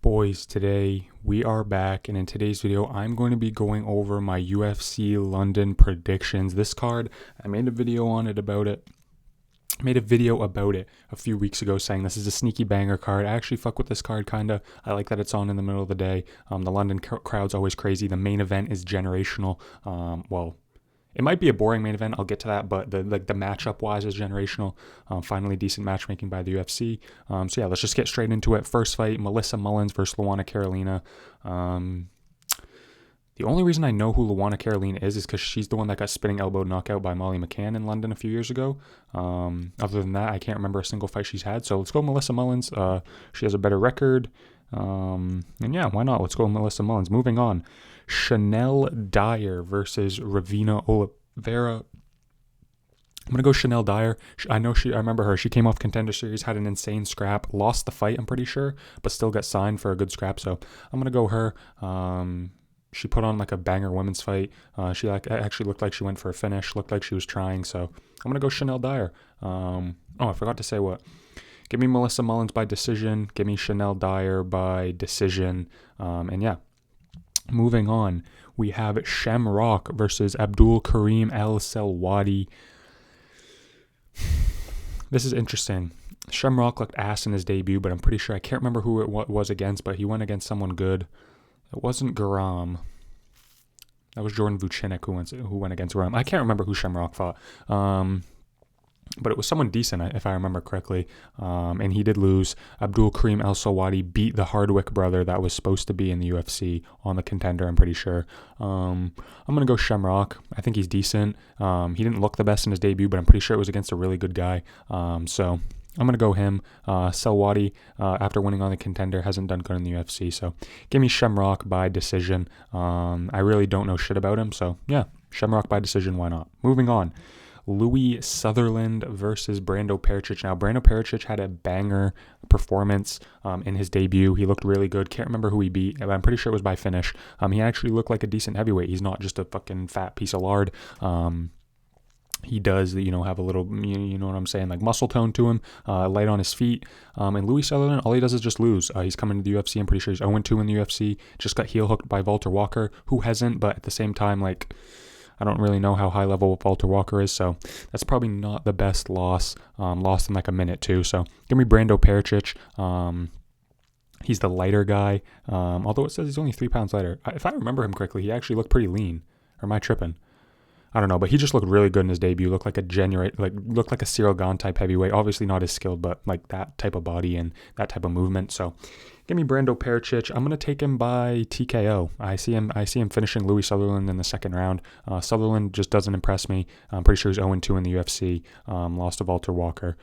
Boys, today we are back, and in today's video I'm going to be going over my UFC London predictions. This card, I made a video about it a few weeks ago saying this is a sneaky banger card. I actually fuck with this card kinda. I like that it's on in the middle of the day. The London crowd's always crazy. The main event is generational. It might be a boring main event. I'll get to that, but the matchup wise is generational. Finally, decent matchmaking by the UFC. So yeah, let's just get straight into it. First fight: Melissa Mullins versus Luana Carolina. The only reason I know who Luana Carolina is because she's the one that got spinning elbow knockout by Molly McCann in London a few years ago. Other than that, I can't remember a single fight she's had. So let's go Melissa Mullins. She has a better record. And yeah, why not? Let's go Melissa Mullins. Moving on. Chanel Dyer versus Ravina Oliveira. I'm going to go Chanel Dyer. I remember her. She came off Contender Series, had an insane scrap, lost the fight, I'm pretty sure, but still got signed for a good scrap. So I'm going to go her. She put on like a banger women's fight. She actually looked like she went for a finish, looked like she was trying. So I'm going to go Chanel Dyer. I forgot to say what. Give me Melissa Mullins by decision. Give me Chanel Dyer by decision. And yeah. Moving on, we have Shamrock versus Abdul Karim El Selwadi. This is interesting. Shamrock looked ass in his debut, but I'm pretty sure I can't remember who it was against, but he went against someone good. It wasn't Garam. That was Jordan Vucinic who went against Garam. I can't remember who Shamrock fought. But it was someone decent, if I remember correctly. And he did lose. Abdul Karim El Selwadi beat the Hardwick brother that was supposed to be in the UFC on the Contender, I'm pretty sure. I'm going to go Shamrock. I think he's decent. He didn't look the best in his debut, but I'm pretty sure it was against a really good guy. So I'm going to go him. Selwadi, after winning on the Contender, hasn't done good in the UFC. So give me Shamrock by decision. I really don't know shit about him. So yeah, Shamrock by decision. Why not? Moving on. Louis Sutherland versus Brando Pericic. Now, Brando Pericic had a banger performance in his debut. He looked really good. Can't remember who he beat, but I'm pretty sure it was by finish. He actually looked like a decent heavyweight. He's not just a fucking fat piece of lard. He does, have a little, you know what I'm saying, like muscle tone to him, light on his feet. And Louis Sutherland, all he does is just lose. He's coming to the UFC. I'm pretty sure he's 0-2 in the UFC. Just got heel hooked by Walter Walker, who hasn't, but at the same time, I don't really know how high level Walter Walker is, so that's probably not the best loss. Lost in like a minute too. So give me Brando Pericic. He's the lighter guy, although it says he's only 3 pounds lighter. If I remember him correctly, he actually looked pretty lean. Or am I tripping? I don't know, but he just looked really good in his debut. Looked like a Cyril Gane type heavyweight. Obviously not as skilled, but like that type of body and that type of movement. So give me Brando Pericic. I'm gonna take him by TKO. I see him finishing Louis Sutherland in the second round. Sutherland just doesn't impress me. I'm pretty sure he's 0-2 in the UFC. Lost to Walter Walker.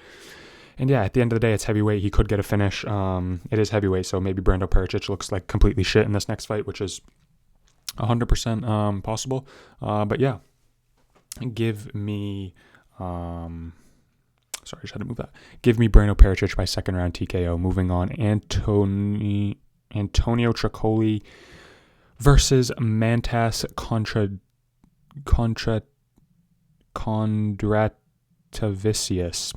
And yeah, at the end of the day, it's heavyweight. He could get a finish. It is heavyweight, so maybe Brando Pericic looks like completely shit in this next fight, which is 100% possible. But yeah. Give me, sorry, I just had to move that. Give me Brando Pericic by second round TKO. Moving on, Antonio Tricoli versus Mantas Kondratavicius.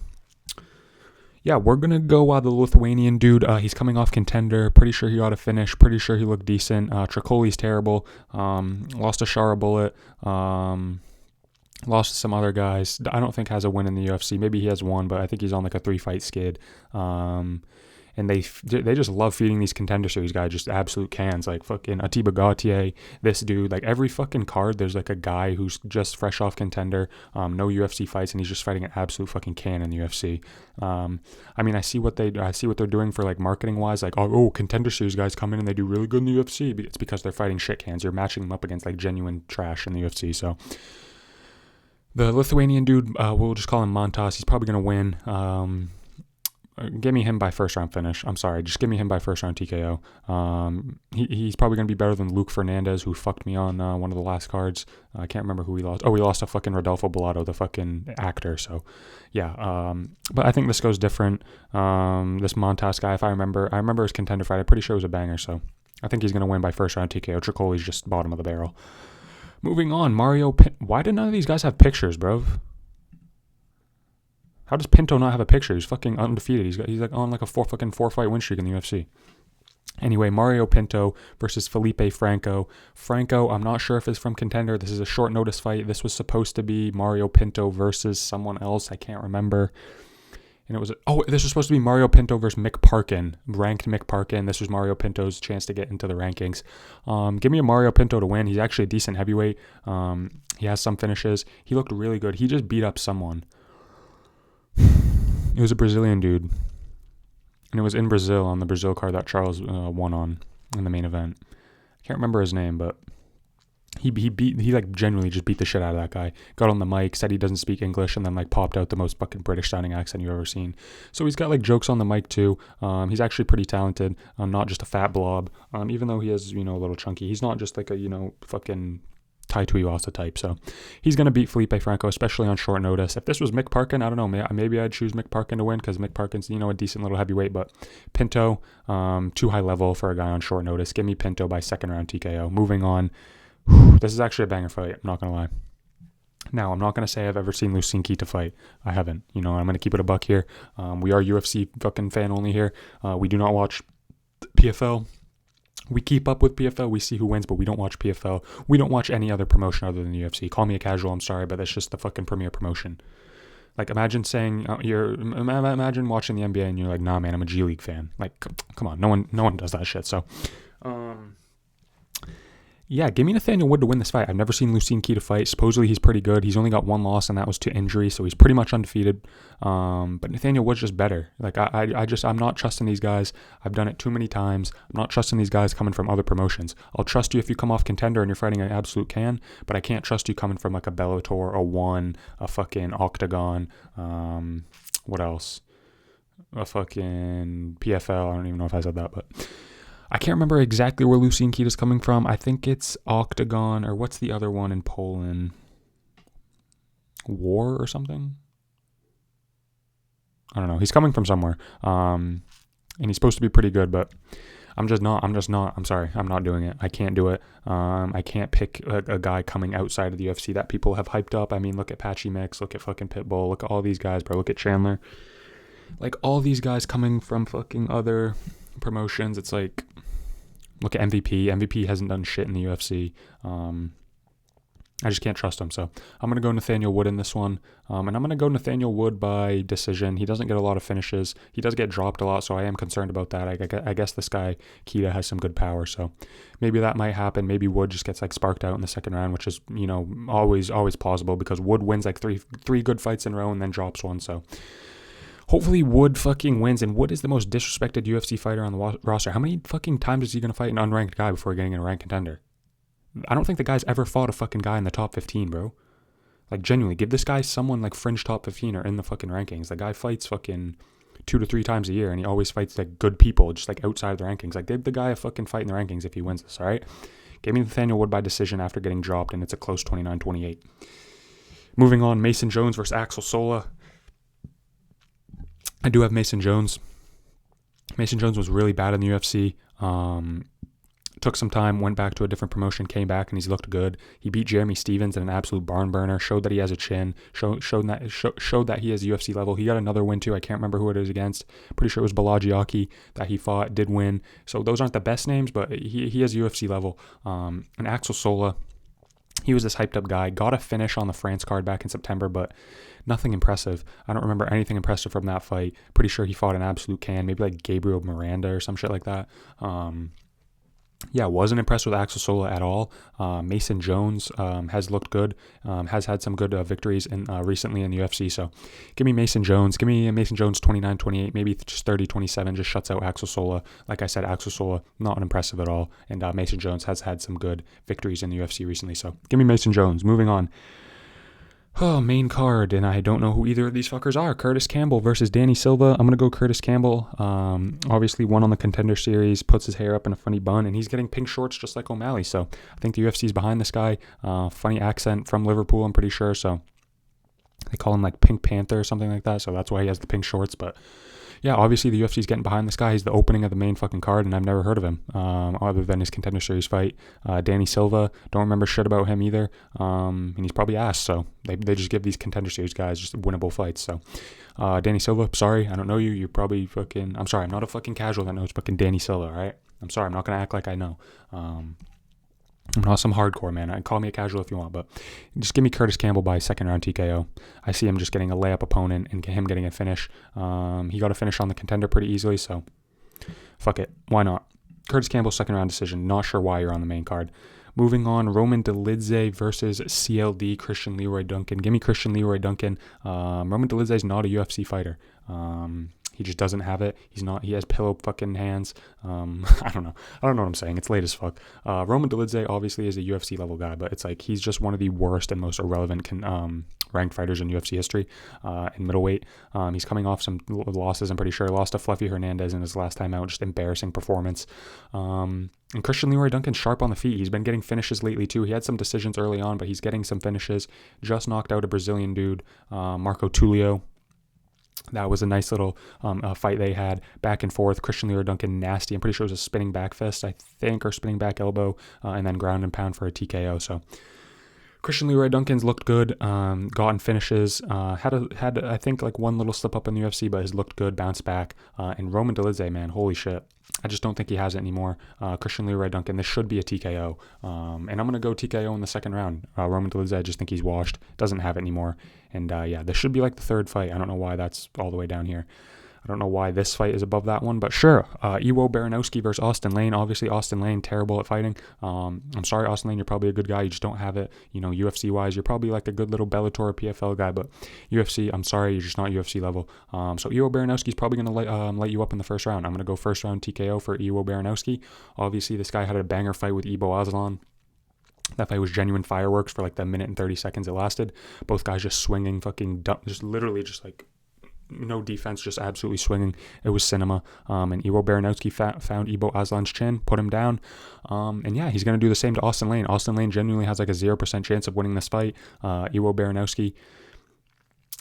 Yeah, we're going to go the Lithuanian dude. He's coming off Contender. Pretty sure he ought to finish. Pretty sure he looked decent. Tricoli's terrible. Lost to Shara Bullet. Lost to some other guys. I don't think has a win in the UFC. Maybe he has one, but I think he's on like a 3-fight skid. And they just love feeding these Contender Series guys just absolute cans. Like fucking Atiba Gautier, this dude. Like every fucking card, there's like a guy who's just fresh off Contender, no UFC fights, and he's just fighting an absolute fucking can in the UFC. I mean, I see what they're doing for like marketing wise. Like Contender Series guys come in and they do really good in the UFC. It's because they're fighting shit cans. You're matching them up against like genuine trash in the UFC. So. The Lithuanian dude, we'll just call him Montas. He's probably going to win. Give me him by first round finish. I'm sorry. Just give me him by first round TKO. He's probably going to be better than Luke Fernandez, who fucked me on one of the last cards. I can't remember who he lost. Oh, he lost to fucking Rodolfo Bellato, the fucking actor. So, yeah. But I think this goes different. This Montas guy, if I remember his Contender fight. I'm pretty sure it was a banger. So, I think he's going to win by first round TKO. Tricoli's just bottom of the barrel. Moving on, why did none of these guys have pictures, bro? How does Pinto not have a picture? He's fucking undefeated. He's like on like a four fight win streak in the UFC. Anyway, Mario Pinto versus Felipe Franco. Franco, I'm not sure if it's from Contender. This is a short notice fight. This was supposed to be Mario Pinto versus someone else. I can't remember. And this was supposed to be Mario Pinto versus Mick Parkin, ranked Mick Parkin. This was Mario Pinto's chance to get into the rankings. Give me a Mario Pinto to win. He's actually a decent heavyweight. He has some finishes. He looked really good. He just beat up someone. It was a Brazilian dude. And it was in Brazil, on the Brazil card that Charles won on in the main event. I can't remember his name, but he like genuinely just beat the shit out of that guy. Got on the mic, said he doesn't speak English, and then like popped out the most fucking British sounding accent you've ever seen. So he's got like jokes on the mic too. He's actually pretty talented. Not just a fat blob. Even though he is, a little chunky, he's not just like a, fucking Tai Tuivasa type. So he's going to beat Felipe Franco, especially on short notice. If this was Mick Parkin, I don't know. Maybe I'd choose Mick Parkin to win because Mick Parkin's, a decent little heavyweight. But Pinto, too high level for a guy on short notice. Give me Pinto by second round TKO. Moving on. This is actually a banger fight. I'm not going to lie. Now, I'm not going to say I've ever seen Lucien Kita fight. I haven't. I'm going to keep it a buck here. We are UFC fucking fan only here. We do not watch PFL. We keep up with PFL. We see who wins, but we don't watch PFL. We don't watch any other promotion other than the UFC. Call me a casual. I'm sorry, but that's just the fucking premier promotion. Like, imagine saying imagine watching the NBA and you're like, nah, man, I'm a G League fan. Like, come on, no one does that shit. So, yeah, give me Nathaniel Wood to win this fight. I've never seen Lucien Kita fight. Supposedly he's pretty good. He's only got one loss, and that was to injury, so he's pretty much undefeated. But Nathaniel Wood's just better. Like I'm not trusting these guys. I've done it too many times. I'm not trusting these guys coming from other promotions. I'll trust you if you come off Contender and you're fighting an absolute can, but I can't trust you coming from like a Bellator, a One, a fucking Octagon. What else? A fucking PFL. I don't even know if I said that, but I can't remember exactly where Lucien Kita's coming from. I think it's Octagon, or what's the other one in Poland? War or something? I don't know. He's coming from somewhere. And he's supposed to be pretty good, but I'm not. I'm sorry. I'm not doing it. I can't do it. I can't pick a guy coming outside of the UFC that people have hyped up. I mean, look at Patchy Mix. Look at fucking Pitbull. Look at all these guys, bro. Look at Chandler. Like, all these guys coming from fucking other promotions. It's like, look at MVP. MVP hasn't done shit in the UFC. I just can't trust him. So I'm going to go Nathaniel Wood in this one. And I'm going to go Nathaniel Wood by decision. He doesn't get a lot of finishes. He does get dropped a lot, so I am concerned about that. I guess this guy, Kita, has some good power. So maybe that might happen. Maybe Wood just gets like sparked out in the second round, which is, always plausible because Wood wins like three good fights in a row and then drops one. So hopefully Wood fucking wins, and Wood is the most disrespected UFC fighter on the roster. How many fucking times is he going to fight an unranked guy before getting in a ranked contender? I don't think the guy's ever fought a fucking guy in the top 15, bro. Like, genuinely, give this guy someone like fringe top 15 or in the fucking rankings. The guy fights fucking 2 to 3 times a year, and he always fights like good people, just like outside of the rankings. Like, give the guy a fucking fight in the rankings if he wins this, all right? Give me Nathaniel Wood by decision after getting dropped, and it's a close 29-28. Moving on, Mason Jones versus Axel Sola. I do have Mason Jones. Mason Jones was really bad in the UFC. Took some time, went back to a different promotion, came back, and he's looked good. He beat Jeremy Stevens in an absolute barn burner, showed that he has a chin, showed that he has UFC level. He got another win too. I can't remember who it was against. Pretty sure it was Balaji Aki that he fought, did win. So those aren't the best names, but he has UFC level. And Axel Sola, he was this hyped up guy, got a finish on the France card back in September, but nothing impressive. I don't remember anything impressive from that fight. Pretty sure he fought an absolute can, maybe like Gabriel Miranda or some shit like that. Yeah, wasn't impressed with Axel Sola at all. Mason Jones has looked good, has had some good victories recently in the UFC. So give me Mason Jones. Give me Mason Jones 29-28, maybe just 30-27, just shuts out Axel Sola. Like I said, Axel Sola, not impressive at all. And Mason Jones has had some good victories in the UFC recently. So give me Mason Jones. Moving on. Oh, main card, and I don't know who either of these fuckers are. Curtis Campbell versus Danny Silva. I'm going to go Curtis Campbell. Obviously won on the Contender Series, puts his hair up in a funny bun, and he's getting pink shorts just like O'Malley. So I think the UFC's behind this guy. Funny accent from Liverpool, I'm pretty sure. So they call him like Pink Panther or something like that. So that's why he has the pink shorts. But yeah, obviously the UFC's getting behind this guy. He's the opening of the main fucking card, and I've never heard of him other than his Contender Series fight. Danny Silva, don't remember shit about him either. And he's probably ass, so they just give these Contender Series guys just winnable fights. So Danny Silva, sorry, I don't know you. You're probably fucking, I'm sorry, I'm not a fucking casual that knows fucking Danny Silva, all right? I'm sorry. I'm not going to act like I know. I'm not some hardcore man. Call me a casual if you want, but just give me Curtis Campbell by second round TKO. I see him just getting a layup opponent and him getting a finish. He got a finish on the contender pretty easily, so fuck it. Why not? Curtis Campbell, second round decision. Not sure why you're on the main card. Moving on, Roman Dolidze versus CLD, Christian Leroy Duncan. Give me Christian Leroy Duncan. Roman Dolidze is not a UFC fighter. He just doesn't have it. He has pillow fucking hands. I don't know what I'm saying. It's late as fuck. Roman Dolidze obviously is a UFC level guy, but it's like he's just one of the worst and most irrelevant ranked fighters in UFC history in middleweight. He's coming off some losses, I'm pretty sure. Lost to Fluffy Hernandez in his last time out. Just embarrassing performance. And Christian Leroy Duncan's sharp on the feet. He's been getting finishes lately too. He had some decisions early on, but he's getting some finishes. Just knocked out a Brazilian dude, Marco Tulio. That was a nice little fight they had, back and forth. Christian Leroy Duncan, nasty. I'm pretty sure it was a spinning back fist, I think, or spinning back elbow, and then ground and pound for a TKO. So Christian Leroy Duncan's looked good, gotten finishes, had I think like one little slip up in the UFC, but has looked good, bounced back. And Roman Dolidze, man, holy shit. I just don't think he has it anymore. Christian Leroy Duncan, this should be a TKO. And I'm going to go TKO in the second round. Roman Dolidze, I just think he's washed, doesn't have it anymore. And yeah, this should be like the third fight. I don't know why that's all the way down here. I don't know why this fight is above that one, but sure. Iwo Baranowski versus Austin Lane. Obviously, Austin Lane, terrible at fighting. I'm sorry, Austin Lane, you're probably a good guy. You just don't have it, UFC-wise. You're probably like a good little Bellator or PFL guy, but UFC, I'm sorry, you're just not UFC level. So Iwo Baranowski's probably going to light you up in the first round. I'm going to go first round TKO for Iwo Baranowski. Obviously, this guy had a banger fight with Ibo Aslan. That fight was genuine fireworks for like the minute and 30 seconds it lasted. Both guys just swinging, fucking dumb, just literally just like no defense, just absolutely swinging. It was cinema. And Iwo Baranowski found Ibo Aslan's chin, put him down. And yeah, he's going to do the same to Austin Lane. Austin Lane genuinely has like a 0% chance of winning this fight. Iwo Baranowski,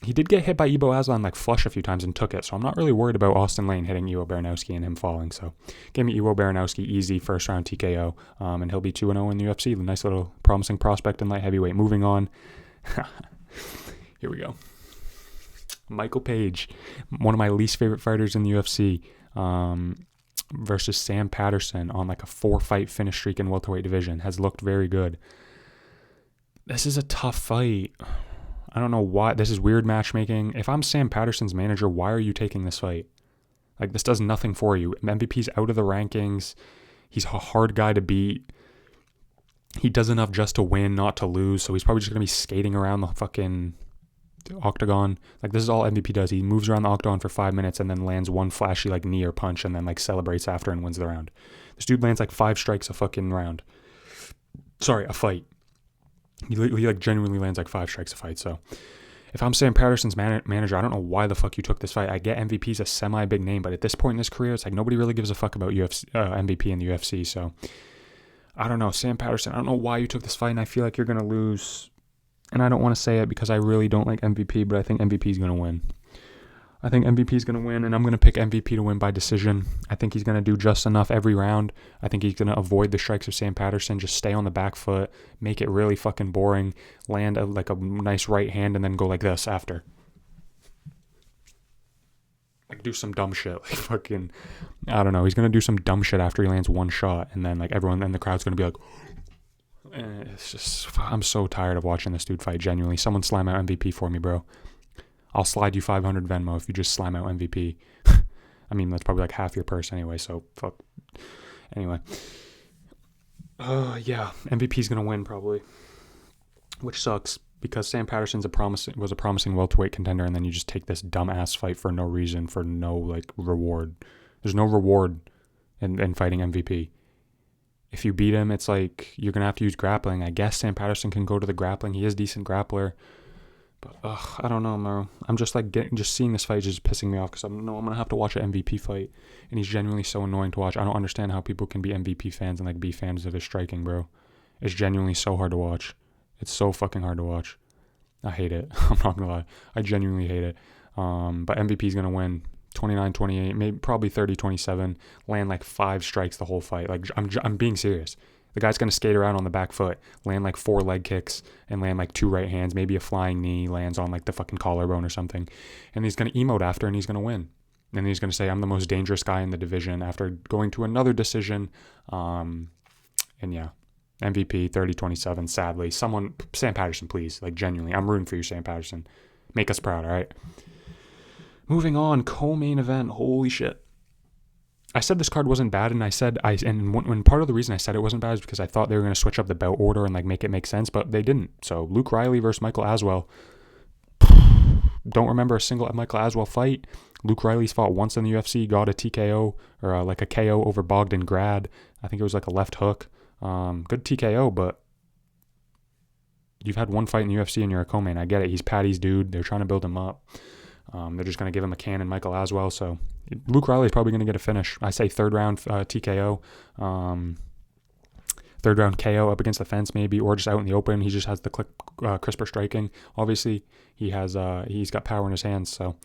he did get hit by Ibo Aslan like flush a few times and took it. So I'm not really worried about Austin Lane hitting Iwo Baranowski and him falling. So give me Iwo Baranowski, easy first round TKO. And he'll be 2-0 in the UFC. Nice little promising prospect in light heavyweight. Moving on. Here we go. Michael Page, one of my least favorite fighters in the UFC, versus Sam Patterson on like a 4-fight finish streak in welterweight division. Has looked very good. This is a tough fight. I don't know why. This is weird matchmaking. If I'm Sam Patterson's manager, why are you taking this fight? Like, this does nothing for you. MVP's out of the rankings. He's a hard guy to beat. He does enough just to win, not to lose. So he's probably just going to be skating around the fucking octagon. Like, this is all MVP does. He moves around the octagon for 5 minutes and then lands one flashy like knee or punch and then like celebrates after and wins the round. This dude lands like 5 strikes a fucking round. Sorry, a fight. He like genuinely lands like 5 strikes a fight. So if I'm Sam Patterson's manager, I don't know why the fuck you took this fight. I get MVP's a semi-big name, but at this point in his career, it's like nobody really gives a fuck about MVP in the UFC. So I don't know, Sam Patterson, I don't know why you took this fight, and I feel like you're going to lose. And I don't want to say it because I really don't like MVP, but I think MVP is going to win. I think MVP is going to win, and I'm going to pick MVP to win by decision. I think he's going to do just enough every round. I think he's going to avoid the strikes of Sam Patterson, just stay on the back foot, make it really fucking boring, land like a nice right hand, and then go like this after. Like, do some dumb shit. Like, fucking, I don't know. He's going to do some dumb shit after he lands one shot, and then, like, everyone in the crowd's going to be like, it's just, I'm so tired of watching this dude fight, genuinely. Someone slam out MVP for me, bro. I'll slide you 500 Venmo if you just slam out MVP. I mean, that's probably like half your purse anyway, so fuck. Anyway. Yeah, MVP's going to win probably. Which sucks because Sam Patterson was a promising welterweight contender, and then you just take this dumbass fight for no reason, for no like reward. There's no reward in fighting MVP. If you beat him, it's like you're going to have to use grappling. I guess Sam Patterson can go to the grappling. He is a decent grappler. But I don't know, bro. I'm just like just seeing this fight is just pissing me off because I'm gonna have to watch an MVP fight, and he's genuinely so annoying to watch. I don't understand how people can be MVP fans and like be fans of his striking, bro. It's genuinely so hard to watch. It's so fucking hard to watch. I hate it. I'm not gonna lie. I genuinely hate it. But MVP's gonna win 29-28, maybe probably 30-27. Land like 5 strikes the whole fight. Like I'm being serious. The guy's going to skate around on the back foot, land like 4 leg kicks, and land like 2 right hands, maybe a flying knee, lands on like the fucking collarbone or something. And he's going to emote after, and he's going to win. And he's going to say, I'm the most dangerous guy in the division after going to another decision. And yeah, MVP 30-27, sadly. Someone, Sam Patterson, please. Like, genuinely. I'm rooting for you, Sam Patterson. Make us proud, all right? Moving on, co-main event. Holy shit. I said this card wasn't bad, and when part of the reason I said it wasn't bad is because I thought they were going to switch up the belt order and like make it make sense, but they didn't. So Luke Riley versus Michael Aswell. Don't remember a single Michael Aswell fight. Luke Riley's fought once in the UFC, got a TKO or like a KO over Bogdan Grad. I think it was like a left hook. Good TKO, but you've had one fight in the UFC and you're a co-main. I get it. He's Patty's dude. They're trying to build him up. They're just going to give him a cannon, Michael Aswell. So Luke Riley's probably going to get a finish. I say third round TKO. Third round KO up against the fence maybe, or just out in the open. He just has the crisper striking. Obviously, he's got power in his hands. So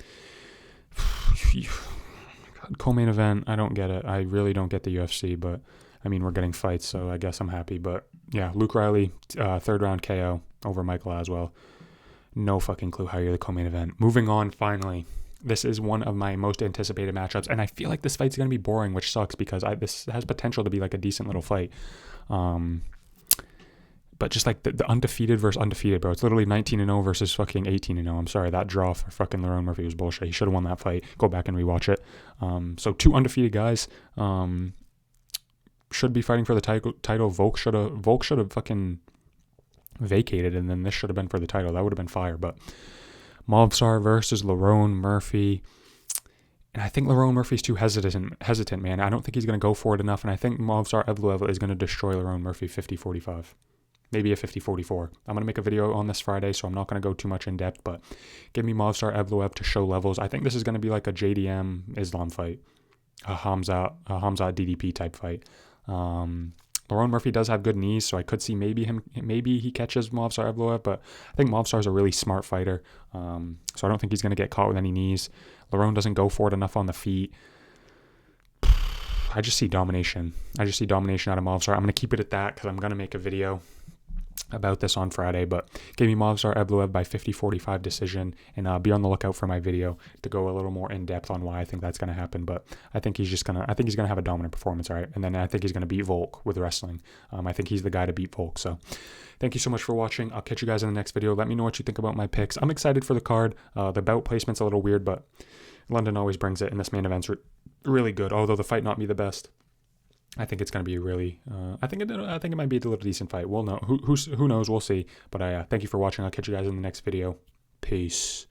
co-main event, I don't get it. I really don't get the UFC, but I mean, we're getting fights, so I guess I'm happy. But yeah, Luke Riley, third round KO over Michael Aswell. No fucking clue how you're the co-main event. Moving on, finally. This is one of my most anticipated matchups, and I feel like this fight's going to be boring, which sucks because this has potential to be like a decent little fight. But just like the undefeated versus undefeated, bro. It's literally 19-0 versus fucking 18-0. I'm sorry, that draw for fucking Lerone Murphy was bullshit. He should have won that fight. Go back and rewatch it. So two undefeated guys should be fighting for the title. Volk should have fucking vacated, and then this should have been for the title. That would have been fire. But Movsar versus Lerone Murphy. And I think Lerone Murphy's too hesitant, man. I don't think he's going to go for it enough. And I think Movsar Evloev is going to destroy Lerone Murphy 50-45. Maybe a 50-44. I'm going to make a video on this Friday, so I'm not going to go too much in depth. But give me Movsar Evloev to show levels. I think this is going to be like a JDM Islam fight. A Hamza DDP type fight. Lerone Murphy does have good knees, so I could see maybe he catches Movsar Evloev, but I think Movsar's a really smart fighter, so I don't think he's going to get caught with any knees. Lerone doesn't go for it enough on the feet. I just see domination. out of Movsar. I'm going to keep it at that because I'm going to make a video about this on Friday, but give me Movsar Evloev by 50-45 decision, and be on the lookout for my video to go a little more in depth on why I think that's going to happen. But I think he's going to have a dominant performance, all right? And then I think he's going to beat Volk with wrestling. I think he's the guy to beat Volk. So thank you so much for watching. I'll catch you guys in the next video. Let me know what you think about my picks. I'm excited for the card. The bout placement's a little weird, but London always brings it, and this main event's really good, although the fight not be the best. I think it's going to be really. I think it might be a little decent fight. We'll know. Who knows? We'll see. But thank you for watching. I'll catch you guys in the next video. Peace.